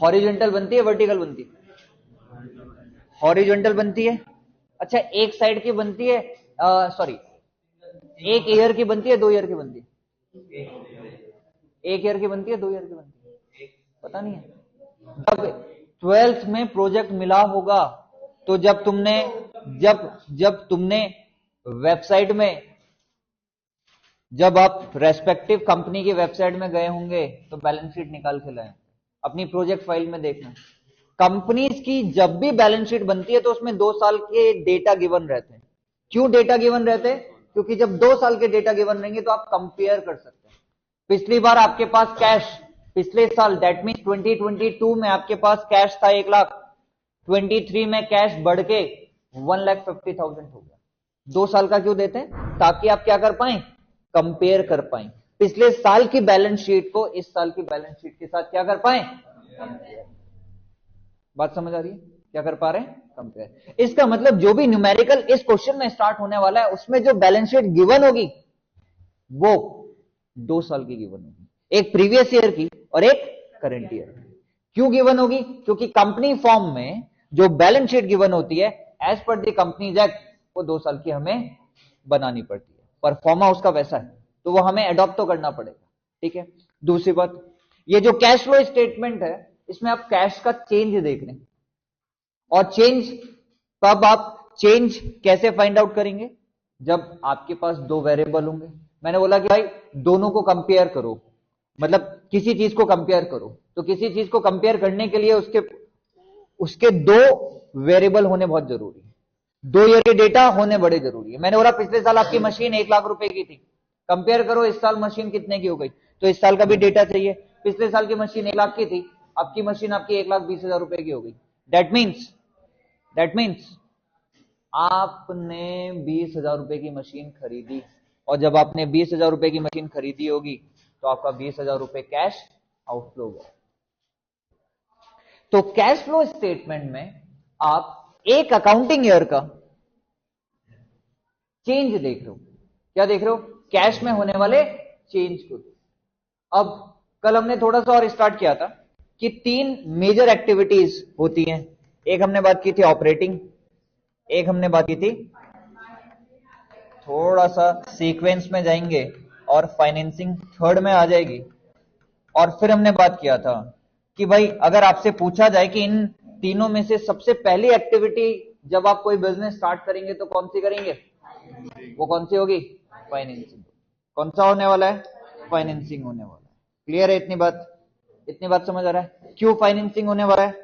Horizontal बनती है vertical बनती है? हॉरिजॉन्टल बनती है। अच्छा, एक साइड की बनती है, सॉरी, एक ईयर की बनती है, 2 ईयर की बनती है? एक ईयर की बनती है, 2 ईयर की बनती है? पता नहीं है। जब 12th में प्रोजेक्ट मिला होगा तो जब तुमने वेबसाइट में, जब आप रेस्पेक्टिव कंपनी की वेबसाइट में गए होंगे तो बैलेंस शीट निकाल के लाए, अपनी प्रोजेक्ट फाइल में देखना। कंपनीज की जब भी बैलेंस शीट बनती है तो उसमें 2 साल के डेटा गिवन रहते हैं। क्यों डेटा गिवन रहते हैं? क्योंकि जब 2 साल के डेटा गिवन रहेंगे तो आप कंपेयर कर सकते हैं। पिछली बार आपके पास कैश, पिछले साल दैट मीन 2022 में आपके पास कैश था 1 लाख, 23 में कैश बढ़ के 1,50,000 हो गया। 2 साल का क्यों देते हैं? ताकि आप क्या कर पाए, कंपेयर कर पाए, पिछले साल की बैलेंस शीट को इस साल की बैलेंस शीट के साथ क्या कर पाए, कंपेयर। बात समझ आ रही है? क्या कर पा रहे हैं, कंपेयर। इसका मतलब जो भी न्यूमेरिकल इस क्वेश्चन में स्टार्ट होने वाला है उसमें जो बैलेंस शीट गिवन होगी वो 2 साल की गिवन होगी, एक प्रीवियस ईयर की और एक करंट ईयर की। क्यों गिवन होगी? क्योंकि कंपनी फॉर्म में जो बैलेंस शीट गिवन होती है as per the companies act वो 2 साल की हमें बनानी पड़ती है। परफॉर्मा उसका वैसा है तो वो हमें अडॉप्ट तो करना पड़ेगा। ठीक है। दूसरी बात, ये जो कैश फ्लो स्टेटमेंट है इसमें आप कैश का चेंज देख रहे हैं, और चेंज कब, आप चेंज कैसे फाइंड आउट करेंगे? जब आपके पास 2 वेरिएबल होंगे। मैंने बोला कि भाई दोनों को कंपेयर करो, मतलब किसी चीज को कंपेयर करो, तो किसी चीज को कंपेयर करने के लिए उसके 2 वेरिएबल होने बहुत जरूरी है, 2 ईयर के डेटा होने बड़े जरूरी है। मैंने बोला पिछले साल आपकी मशीन 1 लाख रुपए की थी, कंपेयर करो इस साल मशीन कितने की हो गई, तो इस साल का भी डेटा चाहिए। पिछले साल की मशीन 1 लाख की थी, आपकी मशीन आपकी 1,20,000 रुपए की हो गई। दैट मीन्स आपने 20,000 रुपए की मशीन खरीदी, और जब आपने 20,000 रुपए की मशीन खरीदी होगी तो आपका 20,000 रुपए कैश आउटफ्लो हुआ। तो कैश फ्लो स्टेटमेंट में आप एक अकाउंटिंग ईयर का चेंज देख रहे हो। क्या देख रहे हो? कैश में होने वाले चेंज को। अब कल हमने थोड़ा सा और स्टार्ट किया था कि 3 मेजर एक्टिविटीज होती हैं। एक हमने बात की थी ऑपरेटिंग, एक हमने बात की थी, थोड़ा सा सीक्वेंस में जाएंगे और फाइनेंसिंग थर्ड में आ जाएगी, और फिर हमने बात किया था कि भाई अगर आपसे पूछा जाए कि इन तीनों में से सबसे पहली एक्टिविटी जब आप कोई बिजनेस स्टार्ट करेंगे तो कौन सी करेंगे, वो कौन सी होगी, फाइनेंसिंग। कौन सा होने वाला है, फाइनेंसिंग होने वाला है। क्लियर है इतनी बात समझ आ रहा है? क्यों फाइनेंसिंग होने वाला है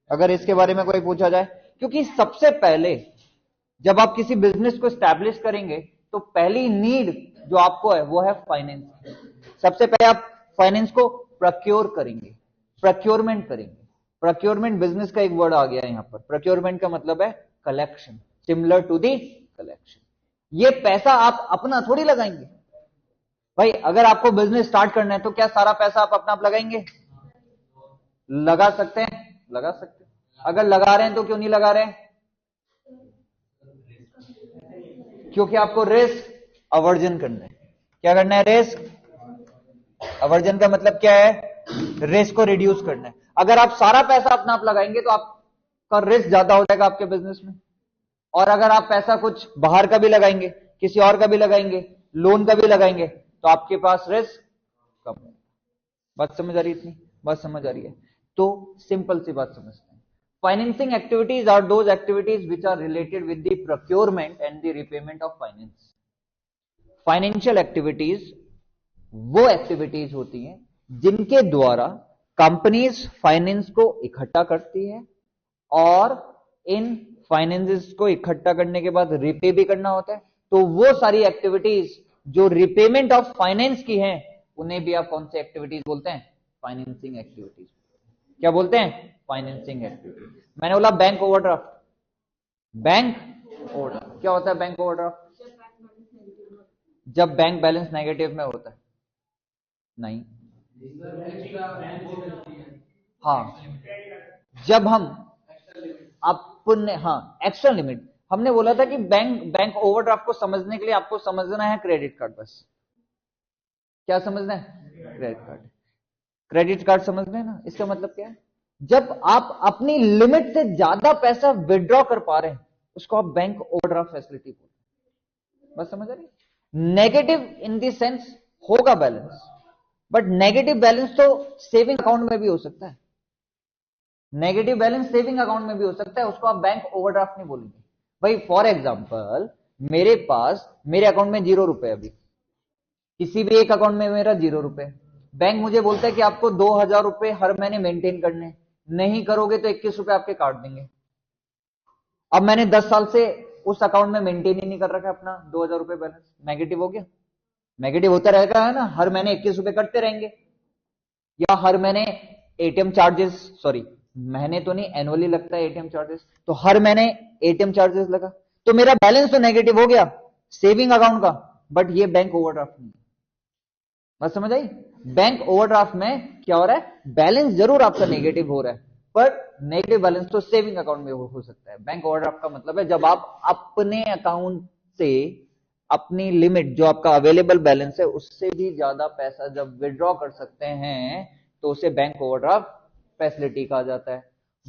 अगर इसके बारे में कोई पूछा जाए? क्योंकि सबसे पहले जब आप किसी बिजनेस को स्टैब्लिश करेंगे तो पहली नीड जो आपको है वो है फाइनेंस। सबसे पहले आप फाइनेंस को प्रोक्योर करेंगे, प्रोक्योरमेंट करेंगे। प्रोक्योरमेंट बिजनेस का एक वर्ड आ गया यहां पर। प्रोक्योरमेंट का मतलब है collection, similar to the collection. ये पैसा आप अपना थोड़ी लगाएंगे भाई। अगर आपको बिजनेस स्टार्ट करना है तो क्या सारा पैसा आप अपना आप लगाएंगे? लगा सकते हैं, लगा सकते हैं। अगर लगा रहे हैं तो क्यों नहीं लगा रहे हैं? क्योंकि आपको रिस्क अवर्जन करना है। क्या करना है? रिस्क अवर्जन का मतलब क्या है? रिस्क को रिड्यूस करना है। अगर आप सारा पैसा अपना आप लगाएंगे तो आपका रिस्क ज्यादा हो जाएगा आपके बिजनेस में, और अगर आप पैसा कुछ बाहर का भी लगाएंगे, किसी और का भी लगाएंगे, लोन का भी लगाएंगे, तो आपके पास रिस्क कम है। बात समझ आ रही है? इतनी बात समझ आ रही है? तो सिंपल सी बात समझते हैं। Financing activities are those activities which are related with the procurement and the repayment of finance. Financial activities वो एक्टिविटीज होती हैं जिनके द्वारा कंपनीज फाइनेंस को इकट्ठा करती है, और इन फाइनेंसेस को इकट्ठा करने के बाद रिपे भी करना होता है। तो वो सारी एक्टिविटीज जो रिपेमेंट ऑफ फाइनेंस की हैं उन्हें भी आप कौन सी एक्टिविटीज बोलते हैं? Financing activities. क्या बोलते हैं? Financing activities. मैंने बोला बैंक ओवरड्राफ्ट, बैंक ओवरड्राफ्ट क्या होता है? बैंक ओवरड्राफ्ट जब बैंक बैलेंस नेगेटिव में होता है। नहीं, हाँ, जब हम अपने, हाँ, एक्स्ट्रा लिमिट। हमने बोला था कि बैंक ओवरड्राफ्ट को समझने के लिए आपको समझना है क्रेडिट कार्ड। बस क्या समझना है? Credit card. क्रेडिट कार्ड समझना है ना? इसका मतलब क्या है? जब आप अपनी लिमिट से ज्यादा पैसा विड्रॉ कर पा रहे हैं उसको आप बैंक ओवरड्राफ्ट फैसिलिटी बोलते हैं। बस समझ आ रही? नेगेटिव इन द सेंस होगा बैलेंस, बट नेगेटिव बैलेंस तो सेविंग अकाउंट में भी हो सकता है। नेगेटिव बैलेंस सेविंग अकाउंट में भी हो सकता है, उसको आप बैंक ओवरड्राफ्ट नहीं बोलेंगे। भाई फॉर एग्जांपल मेरे पास मेरे अकाउंट में 0 रुपए, अभी किसी भी एक अकाउंट में मेरा 0 रुपए, बैंक मुझे बोलता है कि आपको 2000 रुपए हर महीने मेंटेन करने, नहीं करोगे तो 21 रुपए आपके काट देंगे। अब मैंने 10 साल से उस अकाउंट में मेंटेन ही नहीं कर रखा अपना 2000 रुपए बैलेंस, नेगेटिव हो गया। नेगेटिव होता रहेगा है ना, हर महीने 21 रुपए कटते रहेंगे, या हर महीने एटीएम चार्जेस, सॉरी महीने तो नहीं एनुअली लगता है एटीएम चार्जेस, तो हर महीने एटीएम चार्जेस लगा, तो मेरा बैलेंस तो नेगेटिव हो गया सेविंग अकाउंट का, बट ये बैंक ओवरड्राफ्ट नहीं। बस समझ आई? बैंक ओवरड्राफ्ट में क्या हो रहा है, बैलेंस जरूर आपका नेगेटिव हो रहा है, पर नेगेटिव बैलेंस तो सेविंग अकाउंट में हो सकता है। बैंक ओवरड्राफ्ट का मतलब है जब आप अपने अकाउंट से अपनी लिमिट जो आपका अवेलेबल बैलेंस है उससे भी ज्यादा पैसा जब विड्रॉ कर सकते हैं तो उसे बैंक ओवरड्राफ्ट फैसिलिटी कहा जाता है।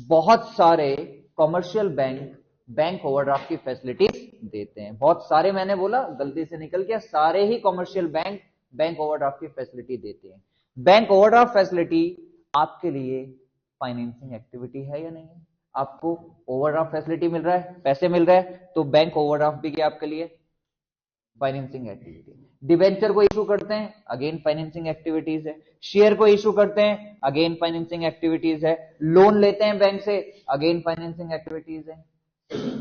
बहुत सारे कमर्शियल बैंक बैंक ओवरड्राफ्ट की फैसिलिटीज देते हैं, बहुत सारे, मैंने बोला गलती से निकल गया, सारे ही कमर्शियल बैंक बैंक ओवरड्राफ्ट की फैसिलिटी देते हैं। बैंक ओवरड्राफ्ट फैसिलिटी आपके लिए फाइनेंसिंग एक्टिविटी है या नहीं है? आपको ओवरड्राफ्ट फैसिलिटी मिल रहा है, पैसे मिल रहे हैं, तो बैंक ओवरड्राफ्ट भी क्या आपके लिए फाइनेंसिंग एक्टिविटी। डिबेंचर को इशू करते हैं, अगेन फाइनेंसिंग एक्टिविटीज है। शेयर को इशू करते हैं, अगेन फाइनेंसिंग एक्टिविटीज है। लोन लेते हैं बैंक से, अगेन फाइनेंसिंग एक्टिविटीज है।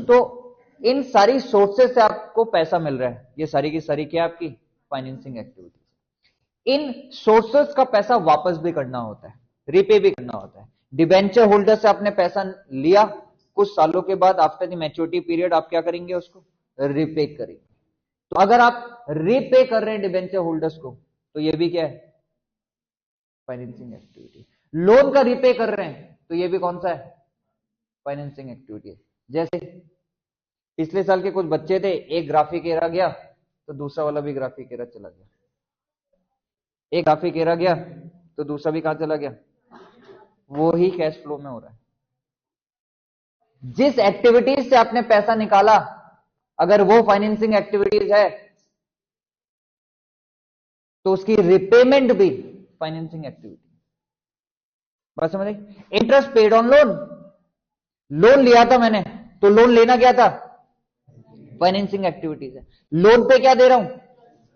तो इन सारी सोर्सेस से आपको पैसा मिल रहा है, ये सारी की सारी क्या आपकी फाइनेंसिंग एक्टिविटीज। इन सोर्सेस का पैसा वापस भी करना होता है, रिपे भी करना होता है। डिबेंचर होल्डर से आपने पैसा लिया, कुछ सालों के बाद आफ्टर द मैच्योरिटी पीरियड आप क्या करेंगे, उसको रिपे करेंगे। तो अगर आप रिपे कर रहे हैं डिबेंचर होल्डर्स को तो ये भी क्या है, फाइनेंसिंग एक्टिविटी। लोन का रिपे कर रहे हैं तो ये भी कौन सा है, फाइनेंसिंग एक्टिविटी। जैसे पिछले साल के कुछ बच्चे थे, एक ग्राफिक एरा गया तो दूसरा वाला भी ग्राफिक एरा चला गया, एक ग्राफिक एरा गया तो दूसरा भी कहां चला गया, वो ही कैश फ्लो में हो रहा है। जिस एक्टिविटीज से आपने पैसा निकाला अगर वो फाइनेंसिंग एक्टिविटीज है तो उसकी रिपेमेंट भी फाइनेंसिंग एक्टिविटी। बात समझ आई? Interest paid on loan, loan लिया था मैंने तो लोन लेना क्या था, फाइनेंसिंग एक्टिविटीज है। लोन पे क्या दे रहा हूं,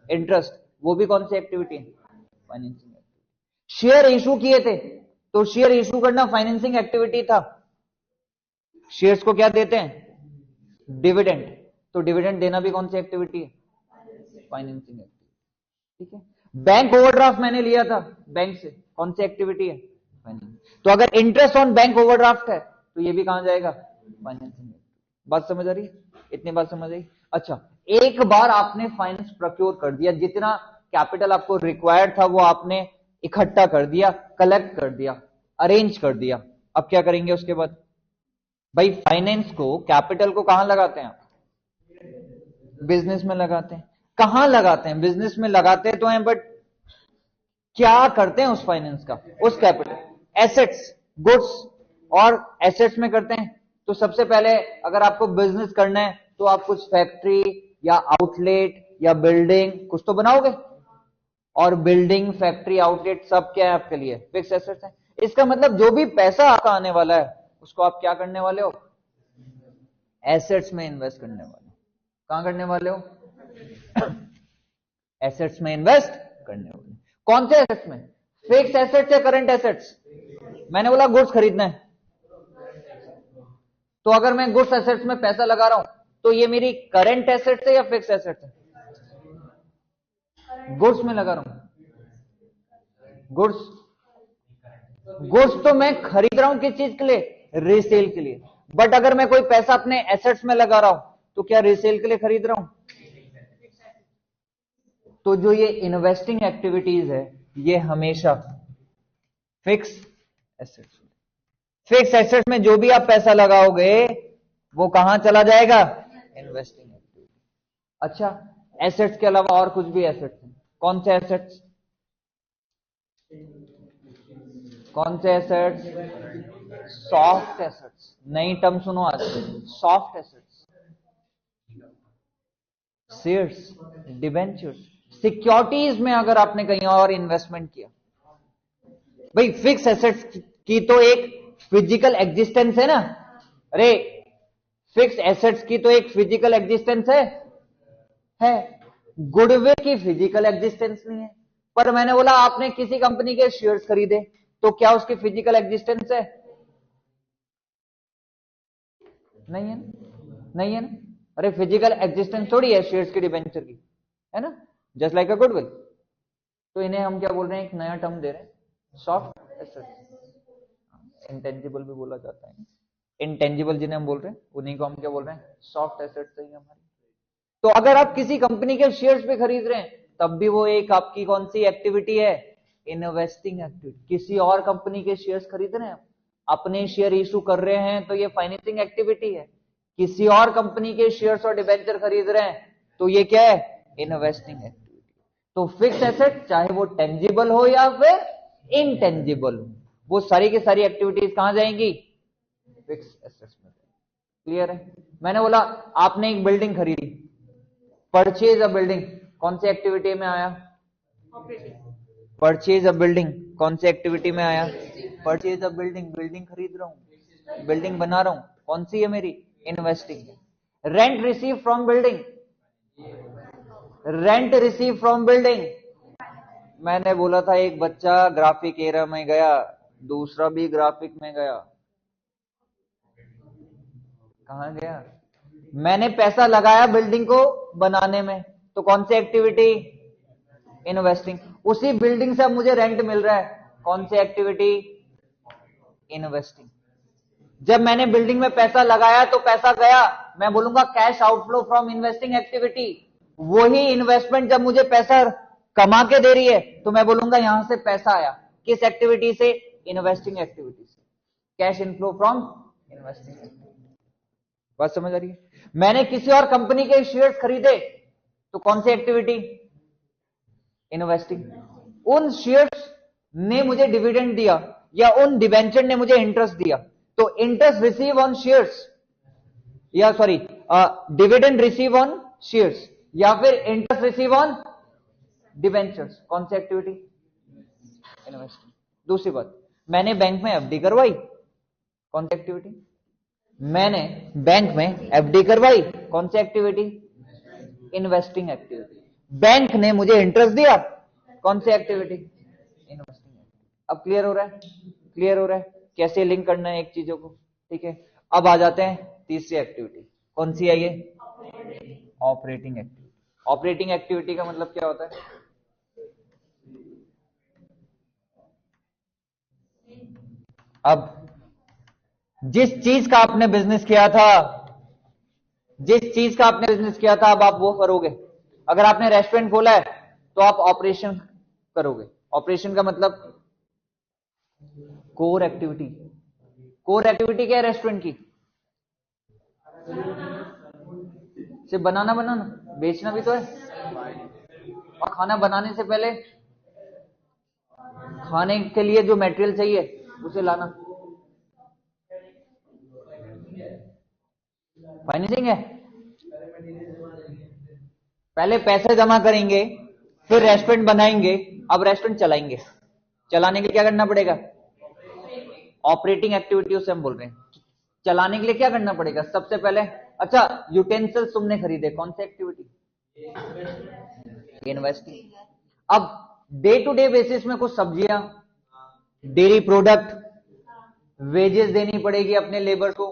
इंटरेस्ट, वो भी कौन सी एक्टिविटी है, फाइनेंसिंग एक्टिविटी। शेयर इशू किए थे तो शेयर इशू करना फाइनेंसिंग एक्टिविटी था। शेयर्स को क्या देते हैं, डिविडेंड, तो डिविडेंड देना भी कौन सी एक्टिविटी है, फाइनेंसिंग एक्टिविटी। ठीक है। बैंक ओवरड्राफ्ट मैंने लिया था बैंक से, कौन सी एक्टिविटी है, फाइनेंसिंग। तो अगर इंटरेस्ट ऑन बैंक ओवरड्राफ्ट है तो ये भी कहां जाएगा, फाइनेंसिंग एक्टिविटी। बात समझ आ रही है, इतनी बात समझ आई। अच्छा, एक बार आपने फाइनेंस प्रोक्योर कर दिया, जितना कैपिटल आपको रिक्वायर्ड था वो आपने इकट्ठा कर दिया, कलेक्ट कर दिया, अरेंज कर दिया, अब क्या करेंगे उसके बाद, भाई फाइनेंस को, कैपिटल को कहां लगाते हैं आप, बिजनेस में लगाते हैं। कहां लगाते हैं, बिजनेस में लगाते तो हैं, बट क्या करते हैं उस फाइनेंस का, उस कैपिटल, एसेट्स, गुड्स और एसेट्स में करते हैं। तो सबसे पहले अगर आपको बिजनेस करना है तो आप कुछ फैक्ट्री या आउटलेट या बिल्डिंग कुछ तो बनाओगे, और बिल्डिंग, फैक्ट्री, आउटलेट सब क्या है आपके लिए, फिक्स एसेट्स है। इसका मतलब जो भी पैसा आपका आने वाला है उसको आप क्या करने वाले हो, एसेट्स में इन्वेस्ट करने वाले हो। कहां करने वाले हो, एसेट्स में इन्वेस्ट करने वाले। कौन से एसेट्स में, फिक्स एसेट्स या करंट एसेट्स। मैंने बोला गुड्स खरीदना है, तो अगर मैं गुड्स एसेट्स में पैसा लगा रहा हूं तो ये मेरी करंट एसेट्स है या फिक्स एसेट्स है, गुड्स में लगा रहा हूं। गुड्स तो मैं खरीद रहा हूं किस चीज के लिए, रीसेल के लिए। बट अगर मैं कोई पैसा अपने एसेट्स में लगा रहा हूं तो क्या रीसेल के लिए खरीद रहा हूं। तो जो ये इन्वेस्टिंग एक्टिविटीज है ये हमेशा फिक्स एसेट्स, फिक्स एसेट्स में जो भी आप पैसा लगाओगे वो कहां चला जाएगा, इन्वेस्टिंग एक्टिविटी। अच्छा, एसेट्स के अलावा और कुछ भी एसेट्स हैं, कौन से एसेट्स, कौन से एसेट्स, सॉफ्ट एसेट्स, नई टर्म सुनो आज, soft assets, shares, debentures, securities में अगर आपने कहीं और इन्वेस्टमेंट किया, भाई फिक्स एसेट्स की तो एक फिजिकल एग्जिस्टेंस है ना, अरे फिक्स एसेट्स की तो एक फिजिकल एग्जिस्टेंस है, गुडविल की फिजिकल एग्जिस्टेंस नहीं है। पर मैंने बोला आपने किसी कंपनी के शेयर्स खरीदे तो क्या उसकी फिजिकल एग्जिस्टेंस है? नहीं है ना, नहीं है ना। अरे फिजिकल एग्जिस्टेंस थोड़ी है शेयर्स की, डिबेंचर की, है ना, जस्ट लाइक अ गुडविल। तो इन्हें हम क्या बोल रहे हैं, एक नया टर्म दे रहे हैं, सॉफ्ट एसेट्स। इंटेंजिबल भी बोला जाता है, इंटेंजिबल जिन्हें हम बोल रहे हैं उन्हीं को हम क्या बोल रहे हैं, सॉफ्ट एसेट्स है हमारी। तो अगर आप किसी कंपनी के शेयर्स पे खरीद रहे हैं तब भी वो एक आपकी कौन सी एक्टिविटी है, इन्वेस्टिंग एक्टिविटी। किसी और कंपनी के शेयर्स खरीद रहे हैं, अपने शेयर इशू कर रहे हैं तो ये फाइनेंसिंग एक्टिविटी है। किसी और कंपनी के शेयर्स और डिबेंचर खरीद रहे हैं तो ये क्या है, इन्वेस्टिंग एक्टिविटी। तो फिक्स एसेट चाहे वो टेंजिबल हो या फिर इनटेंजिबल हो, वो सारी की सारी एक्टिविटीज कहां जाएंगी, फिक्स एसेट्स में। क्लियर है? मैंने बोला आपने एक बिल्डिंग खरीदी, परचेज अ बिल्डिंग कौन सी एक्टिविटी में आया, परचेज अ बिल्डिंग कौन सी एक्टिविटी में आया, परचेज अ बिल्डिंग, बिल्डिंग खरीद रहा हूं, बिल्डिंग बना रहा हूं, कौन सी है मेरी, investing. Rent receive from building, rent receive from building. मैंने बोला था एक बच्चा ग्राफिक एरा में गया, दूसरा भी ग्राफिक में गया, कहां गया, मैंने पैसा लगाया बिल्डिंग को बनाने में, तो कौन सी एक्टिविटी, इन्वेस्टिंग। उसी बिल्डिंग से अब मुझे रेंट मिल रहा है, कौन सी एक्टिविटी, इन्वेस्टिंग। जब मैंने बिल्डिंग में पैसा लगाया तो पैसा गया, मैं बोलूंगा cash outflow from investing activity. वही इन्वेस्टमेंट जब मुझे पैसा कमा के दे रही है तो मैं बोलूंगा यहां से पैसा आया, किस एक्टिविटी से, इन्वेस्टिंग एक्टिविटी से, cash inflow from investing activity. बात समझ आ रही है? मैंने किसी और कंपनी के शेयर्स खरीदे तो कौन सी एक्टिविटी, इन्वेस्टिंग। उन शेयर्स ने मुझे डिविडेंड दिया या उन डिवेंचर ने मुझे इंटरेस्ट दिया, तो इंटरेस्ट रिसीव ऑन शेयर्स, या sorry dividend receive on shares या फिर इंटरेस्ट रिसीव ऑन डिवेंचर्स, कौन सी एक्टिविटी, इन्वेस्टिंग। दूसरी बात, मैंने बैंक में एफडी करवाई, कौन सी एक्टिविटी, मैंने बैंक में एफडी करवाई, कौन सी एक्टिविटी, इन्वेस्टिंग एक्टिविटी। बैंक ने मुझे इंटरेस्ट दिया, कौन सी एक्टिविटी, इन्वेस्टिंग एक्टिविटी। अब क्लियर हो रहा है, क्लियर हो रहा है कैसे लिंक करना है एक चीजों को, ठीक है। अब आ जाते हैं तीसरी एक्टिविटी, कौन सी है ये, ऑपरेटिंग एक्टिविटी। ऑपरेटिंग एक्टिविटी का मतलब क्या होता है, अब जिस चीज का आपने बिजनेस किया था, जिस चीज का आपने बिजनेस किया था अब आप वो करोगे। अगर आपने रेस्टोरेंट खोला है तो आप ऑपरेशन करोगे। ऑपरेशन का मतलब कोर एक्टिविटी। कोर एक्टिविटी क्या है रेस्टोरेंट की, सिर्फ बनाना, बेचना भी तो है, और खाना बनाने से पहले खाने के लिए जो मटेरियल चाहिए उसे लाना, फाइनेंसिंग है। पहले पैसे जमा करेंगे, फिर रेस्टोरेंट बनाएंगे, अब रेस्टोरेंट चलाएंगे। चलाने के लिए क्या करना पड़ेगा, ऑपरेटिंग एक्टिविटी उसे हम बोल रहे हैं। चलाने के लिए क्या करना पड़ेगा, सबसे पहले अच्छा यूटेंसिल्स तुमने खरीदे, कौन सी एक्टिविटी, इन्वेस्टिंग। अब डे टू डे बेसिस में कुछ सब्जियां, डेयरी प्रोडक्ट, वेजेस देनी पड़ेगी अपने लेबर को,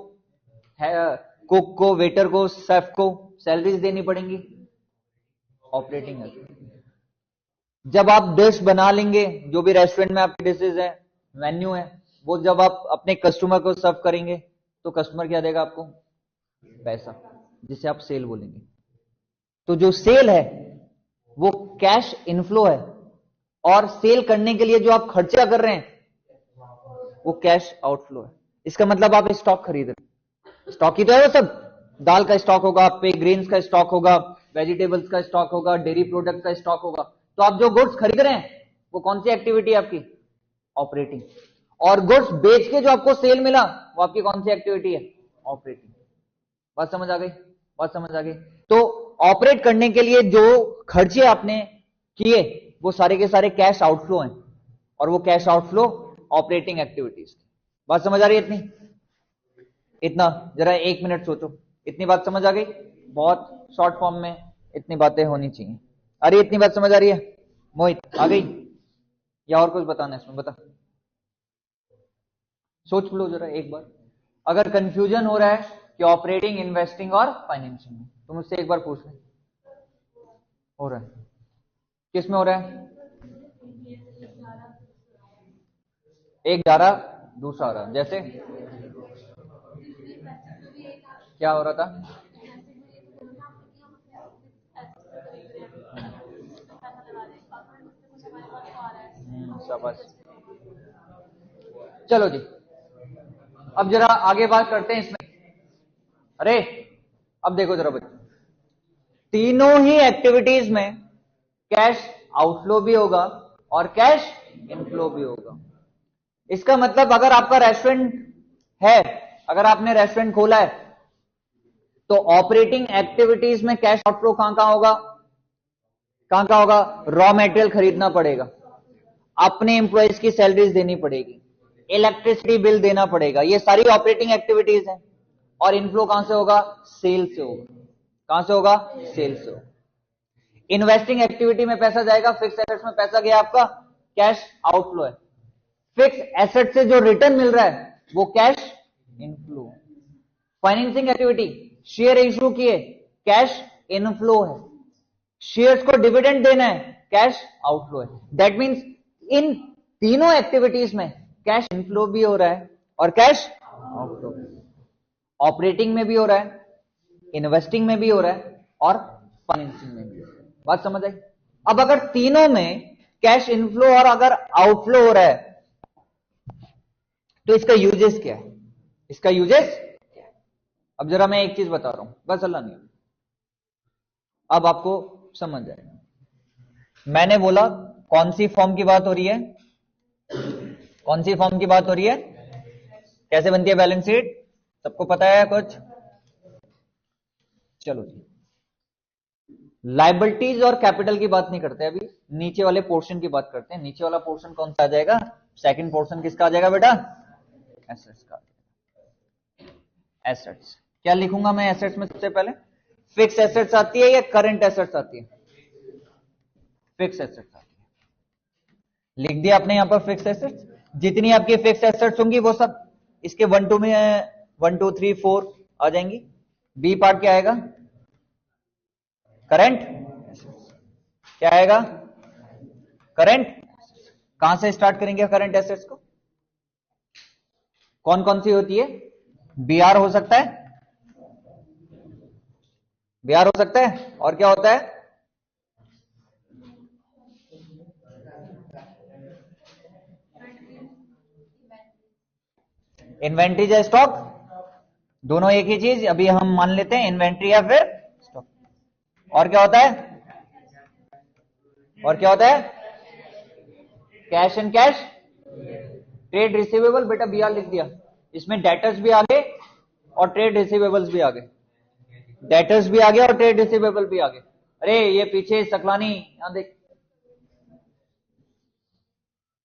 कुक को, वेटर को, शेफ को सैलरीज देनी पड़ेंगी, ऑपरेटिंग एक्टिविटी। जब आप डिश बना लेंगे, जो भी रेस्टोरेंट में आपकी डिशेज है, मेन्यू है, वो जब आप अपने कस्टमर को सर्व करेंगे तो कस्टमर क्या देगा आपको, पैसा, जिसे आप सेल बोलेंगे। तो जो सेल है वो कैश इनफ्लो है, और सेल करने के लिए जो आप खर्चा कर रहे हैं वो कैश आउटफ्लो है। इसका मतलब आप स्टॉक खरीद रहे हैं, स्टॉक ही तो है वो सब, दाल का स्टॉक होगा आप पे, ग्रेन्स का स्टॉक होगा, वेजिटेबल्स का स्टॉक होगा, डेयरी प्रोडक्ट का स्टॉक होगा। तो आप जो गुड्स खरीद रहे हैं वो कौन सी एक्टिविटी है आपकी, ऑपरेटिंग। और गुड्स बेच के जो आपको सेल मिला वो आपकी कौन सी एक्टिविटी है? ऑपरेटिंग। बात समझ आ गई? बात समझ आ गई? तो ऑपरेट करने के लिए जो खर्चे आपने किए वो सारे के सारे कैश आउटफ्लो हैं, और वो कैश आउटफ्लो ऑपरेटिंग एक्टिविटीज। बात समझ आ रही है इतनी? इतना जरा 1 मिनट सोचो, इतनी बात समझ आ गई? बहुत शॉर्ट फॉर्म में इतनी बातें होनी चाहिए। अरे इतनी बात समझ आ रही है मोहित? आ गई या और कुछ बताना है इसमें? बता, सोच लो जरा एक बार। अगर कंफ्यूजन हो रहा है कि ऑपरेटिंग, इन्वेस्टिंग और फाइनेंसिंग में, तो मुझसे एक बार पूछ ले। हो रहा है? किस में हो रहा है? एक जा रहा दूसरा आ रहा। जैसे क्या हो रहा था? शाबाश। चलो जी, अब जरा आगे बात करते हैं इसमें। अरे अब देखो जरा बच्चों, तीनों ही एक्टिविटीज में कैश आउटफ्लो भी होगा और कैश इनफ्लो भी होगा। इसका मतलब अगर आपका रेस्टोरेंट है, अगर आपने रेस्टोरेंट खोला है, तो ऑपरेटिंग एक्टिविटीज में कैश आउटफ्लो कहां कहां होगा? कहां कहां होगा? रॉ मटेरियल खरीदना पड़ेगा, अपने एम्प्लॉयज की सैलरीज देनी पड़ेगी, इलेक्ट्रिसिटी बिल देना पड़ेगा, ये सारी ऑपरेटिंग एक्टिविटीज हैं। और इनफ्लो कहां से होगा? सेल से होगा। कहां से होगा? सेल से होगा। इन्वेस्टिंग एक्टिविटी में पैसा जाएगा, फिक्स एसेट्स में पैसा गया आपका, कैश आउटफ्लो है। फिक्स एसेट से जो रिटर्न मिल रहा है वो cash inflow. Financing activity, share issue किए, कैश इनफ्लो है। शेयर्स को डिविडेंड देना है, कैश आउटफ्लो है। दैट मीन्स इन तीनों एक्टिविटीज में कैश इनफ्लो भी हो रहा है और कैश आउटफ्लो। ऑपरेटिंग में भी हो रहा है, इन्वेस्टिंग में भी हो रहा है और फाइनेंसिंग में भी हो रहा है। बात समझ आई? अब अगर तीनों में कैश इनफ्लो और अगर आउटफ्लो हो रहा है तो इसका यूजेस क्या है? इसका यूजेस क्या है? अब जरा मैं एक चीज बता रहा हूं, बस अल्लाह नहीं, अब आपको समझ जाएगा। मैंने बोला कौन सी फॉर्म की बात हो रही है? कौन सी फॉर्म की बात हो रही है? कैसे बनती है बैलेंस शीट? सबको पता है कुछ? चलो जी, लायबिलिटीज और कैपिटल की बात नहीं करते अभी, नीचे वाले पोर्शन की बात करते हैं। नीचे वाला पोर्शन कौन सा आ जाएगा? सेकंड पोर्शन किसका आ जाएगा बेटा? एसेट्स का। एसेट्स क्या लिखूंगा मैं एसेट्स में? सबसे पहले फिक्स एसेट्स आती है या करंट एसेट्स आती है? फिक्स एसेट्स आती है। लिख दिया आपने यहां पर फिक्स एसेट्स। जितनी आपकी फिक्स एसेट्स होंगी वो सब इसके 1 2 में 1 2 3 4 आ जाएंगी। बी पार्ट क्या आएगा? करंट। क्या आएगा? करंट। कहां से स्टार्ट करेंगे करंट एसेट्स को? कौन कौन सी होती है? बीआर हो सकता है, बीआर हो सकता है, और क्या होता है? इन्वेंट्री या स्टॉक, दोनों एक ही चीज। अभी हम मान लेते हैं इन्वेंट्री या फिर स्टॉक। और क्या होता है? और क्या होता है? Cash and cash, trade receivable. बेटा बीआर लिख दिया, इसमें डेटर्स भी आ गए और ट्रेड रिसीवेबल्स भी आ गए। डेटर्स भी आ गया और ट्रेड रिसीवेबल भी आ गए। अरे ये पीछे सकलानी, यहां देख,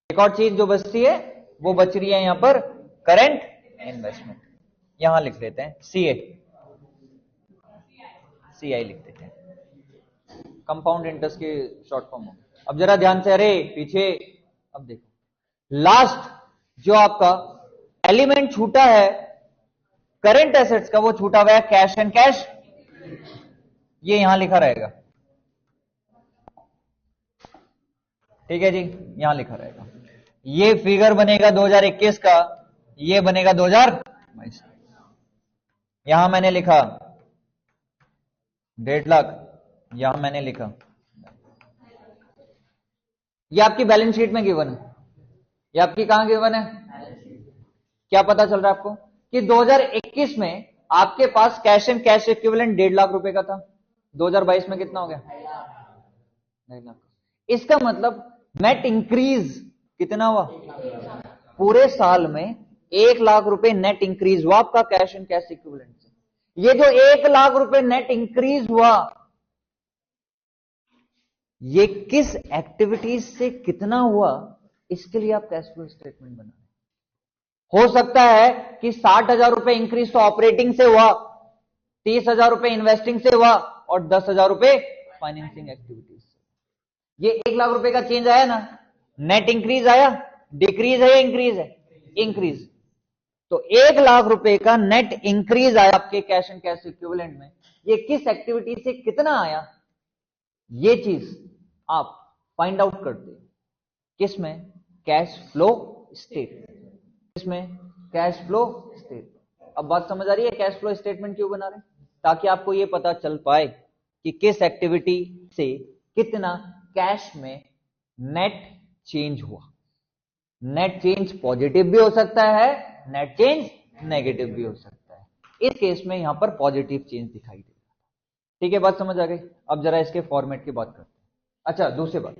एक और चीज जो बचती है वो बच रही है यहां पर, करंट इन्वेस्टमेंट। यहां लिख देते हैं सीए, सीआई लिख देते हैं, कंपाउंड इंटरेस्ट की शॉर्ट फॉर्म हो। अब जरा ध्यान से, अरे पीछे, अब देखो लास्ट जो आपका एलिमेंट छूटा है करंट एसेट्स का, वो छूटा हुआ है कैश एंड कैश। ये यहां लिखा रहेगा, ठीक है जी, यहां लिखा रहेगा। ये फिगर बनेगा 2021 का, ये बनेगा 2022। यहां मैंने लिखा 1.5 लाख, यहां मैंने लिखा, ये आपकी बैलेंस शीट में गिवन है। ये आपकी कहां गिवन है? क्या पता चल रहा है आपको कि 2021 में आपके पास cash and cash equivalent 1.5 lakh रुपए का था। 2022 में कितना हो गया? 2.5 लाख। इसका मतलब नेट इंक्रीज कितना हुआ? पूरे साल में 1 लाख रुपए नेट इंक्रीज हुआ आपका कैश एंड कैश इक्विवेलेंट से। ये जो 1 लाख रुपए नेट इंक्रीज हुआ, ये किस एक्टिविटीज से कितना हुआ, इसके लिए आप कैश फ्लो स्टेटमेंट बना। हो सकता है कि 60,000 रुपए इंक्रीज तो ऑपरेटिंग से हुआ, 30,000 रुपए इन्वेस्टिंग से हुआ और 10,000 रुपए फाइनेंसिंग एक्टिविटीज से। ये 1 लाख रुपए का चेंज आया ना, नेट इंक्रीज आया, डिक्रीज है या इंक्रीज है? इंक्रीज। तो 1 लाख रुपए का नेट इंक्रीज आया आपके कैश एंड कैश इक्विवेलेंट में, ये किस एक्टिविटी से कितना आया, ये चीज आप फाइंड आउट करते हैं किसमें? Cash flow statement. किसमें? Cash flow statement. अब बात समझ आ रही है कैश फ्लो स्टेटमेंट क्यों बना रहे हैं? ताकि आपको यह पता चल पाए कि किस एक्टिविटी से कितना कैश में नेट चेंज हुआ। नेट चेंज पॉजिटिव भी हो सकता है, नेट चेंज नेगेटिव भी हो सकता है। इस केस में यहां पर पॉजिटिव चेंज दिखाई देगा। ठीक है, बात समझ आ गई। अब जरा इसके फॉर्मेट की बात करते हैं। अच्छा, दूसरी बात,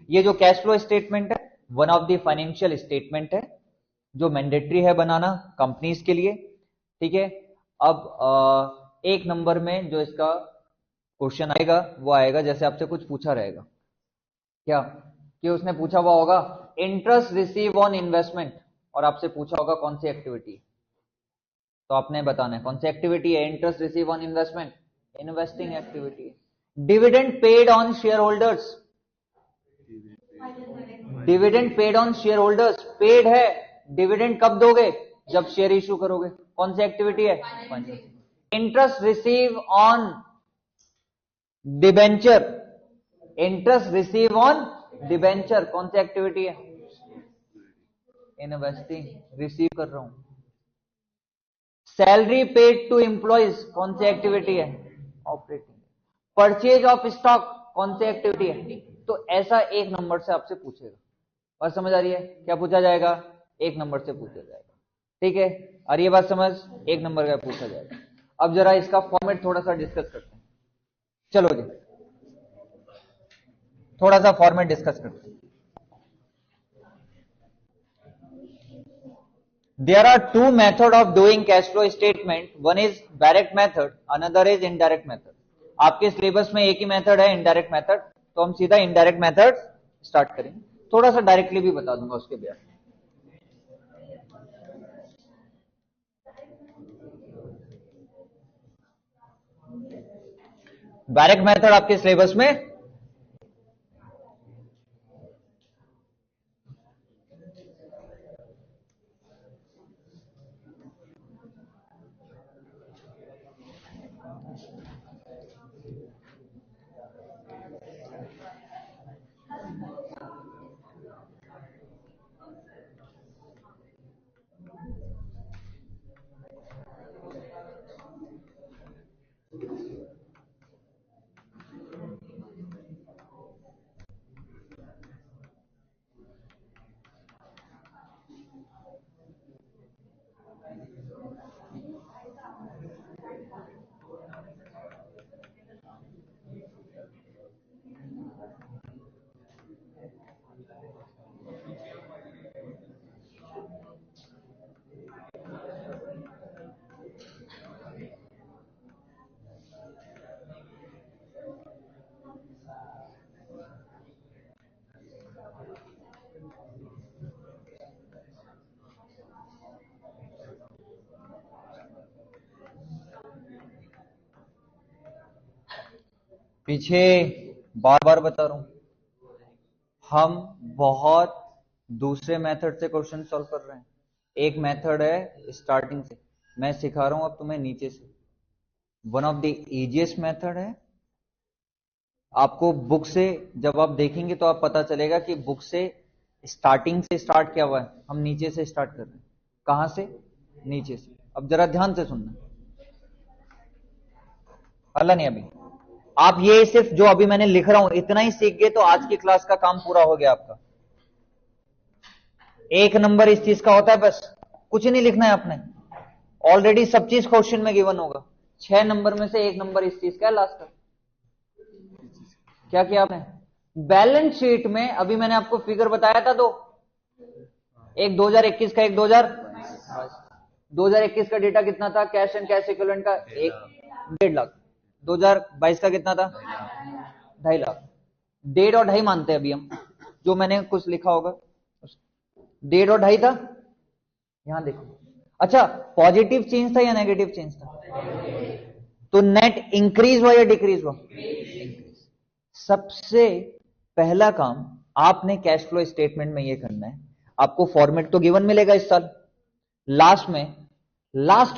ये जो कैश फ्लो स्टेटमेंट है one of the financial statement है जो मैंडेटरी है बनाना कंपनीज के लिए। ठीक है, अब 1 नंबर में जो इसका क्वेश्चन आएगा वो आएगा जैसे आपसे कुछ पूछा रहेगा क्या, कि उसने पूछा हुआ होगा इंटरेस्ट रिसीव ऑन इन्वेस्टमेंट, और आपसे पूछा होगा कौन सी एक्टिविटी है, तो आपने बताना है कौन सी एक्टिविटी है। Interest receive on investment, investing activity है। Dividend paid on share holders, dividend paid on share holders, paid है। डिविडेंड कब दोगे? जब शेयर इश्यू करोगे। कौन सी एक्टिविटी है? Interest receive on debenture, interest receive on debenture कौन सी एक्टिविटी है? इन्वेस्टिंग, रिसीव कर रहा हूं। सैलरी पेड टू एम्प्लॉइज कौन सी एक्टिविटी है? ऑपरेटिंग। परचेज ऑफ स्टॉक कौन सी एक्टिविटी है? तो ऐसा 1 नंबर से आपसे पूछेगा। बात समझ आ रही है? क्या पूछा जाएगा? 1 नंबर से पूछा जाएगा। ठीक है, और ये बात समझ, 1 नंबर का पूछा जाएगा। अब जरा इसका फॉर्मेट थोड़ा सा डिस्कस करते हैं। चलो जी, थोड़ा सा फॉर्मेट डिस्कस करते हैं। There are 2 methods of doing cash flow statement. One is direct method, another is indirect method. आपके सिलेबस में एक ही मेथड है इनडायरेक्ट मेथड, तो हम सीधा इनडायरेक्ट मेथड स्टार्ट करेंगे। थोड़ा सा डायरेक्टली भी बता दूंगा उसके बाद। डायरेक्ट मेथड आपके सिलेबस में पीछे बार बार बता रहा हूं, हम बहुत दूसरे मेथड से क्वेश्चन सॉल्व कर रहे हैं। एक मेथड है स्टार्टिंग से, मैं सिखा रहा हूं अब तुम्हें नीचे से। One of the easiest method है। आपको बुक से जब आप देखेंगे तो आप पता चलेगा कि बुक से स्टार्टिंग से स्टार्ट किया हुआ है, हम नीचे से स्टार्ट कर रहे हैं। कहां से? नीचे से। अब जरा ध्यान से सुनना, हल्ला नहीं अभी। आप ये सिर्फ जो अभी मैंने लिख रहा हूं इतना ही सीख गए तो आज की क्लास का काम पूरा हो गया आपका। 1 नंबर इस चीज का होता है, बस कुछ नहीं लिखना है आपने, ऑलरेडी सब चीज क्वेश्चन में गिवन होगा। 6 नंबर में से 1 नंबर इस चीज का है लास्ट का। क्या किया आपने? बैलेंस शीट में अभी मैंने आपको फिगर बताया था 2, एक 2021 का, एक 2021 का डेटा कितना था कैश एंड कैश इक्विवेलेंट का? 1.5 लाख। 2022 का कितना था? 2.5 लाख। 1.5 और 2.5 मानते हैं अभी हम, जो मैंने कुछ लिखा होगा 1.5 और 2.5 था। यहां देखो, अच्छा पॉजिटिव चेंज था या नेगेटिव चेंज था? तो नेट इंक्रीज हुआ या डिक्रीज हुआ? सबसे पहला काम आपने कैश फ्लो स्टेटमेंट में ये करना है, आपको फॉर्मेट तो गिवन मिलेगा इस साल, लास्ट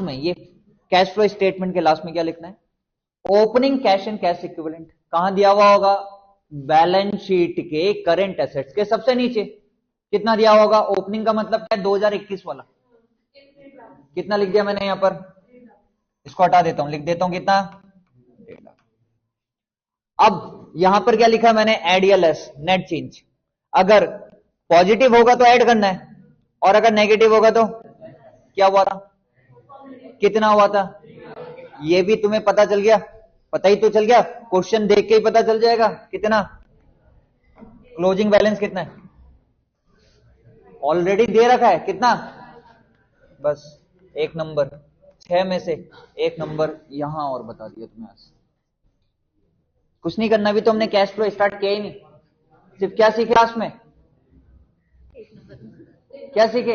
में ये कैश फ्लो स्टेटमेंट के लास्ट में क्या लिखना है? Opening cash and cash equivalent कहां दिया हुआ होगा? बैलेंस शीट के करंट एसेट्स के सबसे नीचे। कितना दिया हुआ होगा? ओपनिंग का मतलब क्या है? 2021 वाला। कितना लिख दिया मैंने यहां पर? इसको हटा देता हूं, लिख देता हूं कितना? 1.5 लाख। अब यहां पर क्या लिखा है मैंने? एड या लेस, नेट चेंज। अगर पॉजिटिव होगा तो ऐड करना है, और अगर नेगेटिव होगा तो क्या हुआ था? कितना हुआ था? ये भी तुम्हें पता चल गया? पता ही तो चल गया, क्वेश्चन देख के ही पता चल जाएगा। कितना? क्लोजिंग बैलेंस कितना है? ऑलरेडी दे रखा है। कितना? बस एक नंबर, 6 में से एक नंबर यहां और बता दिया तुम्हें। आज कुछ नहीं करना, भी तो हमने कैश फ्लो स्टार्ट किया ही नहीं। सिर्फ क्या सीखे क्लास में? क्या सीखे?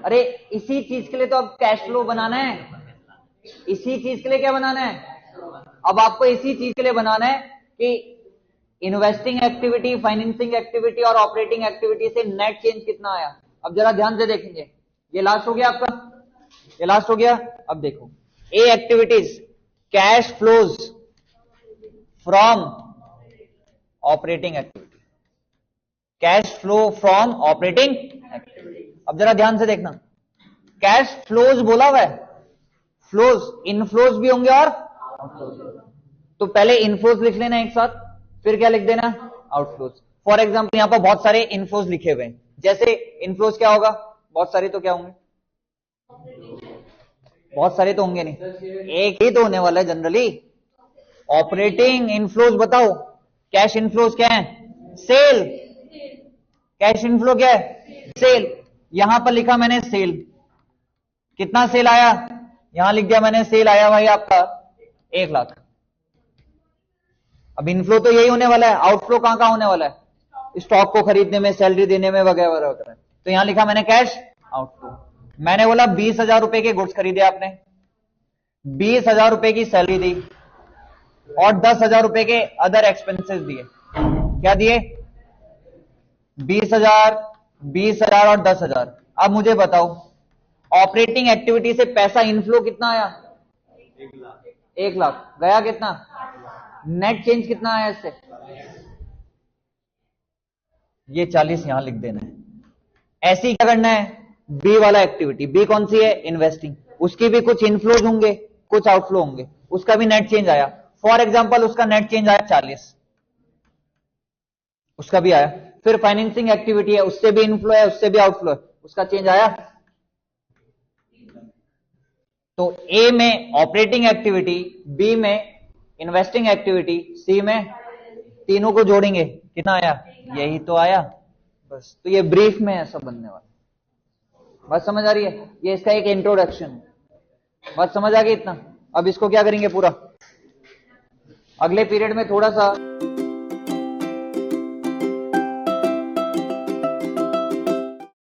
अरे इसी चीज के लिए तो अब कैश फ्लो बनाना है। इसी चीज के लिए क्या बनाना है? अब आपको इसी चीज के लिए बनाना है कि इन्वेस्टिंग एक्टिविटी, फाइनेंसिंग एक्टिविटी और ऑपरेटिंग एक्टिविटी से नेट चेंज कितना आया। अब जरा ध्यान से देखेंगे। ये लास्ट हो गया आपका, ये लास्ट हो गया। अब देखो, a activities cash flows from operating activity, cash flow from operating activity. अब जरा ध्यान से देखना, कैश फ्लोज बोला हुआ है, फ्लोज इनफ्लोज भी होंगे और आउटफ्लोज। तो पहले इनफ्लोज लिख लेना एक साथ, फिर क्या लिख देना? आउटफ्लोज। फॉर एग्जांपल यहां पर बहुत सारे इनफ्लोज लिखे हुए हैं, जैसे इनफ्लोज क्या होगा? बहुत सारे तो क्या होंगे? बहुत सारे तो होंगे नहीं, एक ही तो होने वाला है जनरली। ऑपरेटिंग इनफ्लोज बताओ। कैश इनफ्लोज क्या है? सेल। कैश इनफ्लो क्या है? सेल। यहां पर लिखा मैंने सेल। कितना सेल आया? यहां लिख दिया मैंने सेल आया भाई आपका 1 लाख। अब इनफ्लो तो यही होने वाला है, आउटफ्लो कहां कहां होने वाला है? स्टॉक को खरीदने में, सैलरी देने में वगैरह वगैरह। तो यहां लिखा मैंने कैश आउटफ्लो। मैंने बोला 20,000 रुपए के गुड्स खरीदे आपने, 20,000 रुपए की सैलरी दी और 10,000 रुपए के अदर एक्सपेंसेस दिए। क्या दिए? 20,000, 20,000 और 10,000। अब मुझे बताओ, ऑपरेटिंग एक्टिविटी से पैसा इनफ्लो कितना आया? 1 लाख। गया कितना? नेट चेंज कितना आया इससे? ये 40 यहां लिख देना है। ऐसे ही क्या करना है? बी वाला एक्टिविटी, बी कौन सी है? इन्वेस्टिंग। उसकी भी कुछ इनफ्लोज होंगे, कुछ आउटफ्लो होंगे, उसका भी नेट चेंज आया। फॉर एग्जांपल उसका नेट चेंज आया 40, उसका भी आया। फिर फाइनेंसिंग एक्टिविटी है, उससे भी इनफ्लो है, उससे भी आउटफ्लो है, उसका चेंज आया। तो ए में ऑपरेटिंग एक्टिविटी, बी में इन्वेस्टिंग एक्टिविटी, सी में, तीनों को जोड़ेंगे कितना आया? यही तो आया। बस, तो ये ब्रीफ में ऐसा बनने वाला। बात समझ आ रही है? ये इसका एक इंट्रोडक्शन। बात समझ आ गई इतना? अब इसको क्या करेंगे पूरा? अगले पीरियड में थोड़ा सा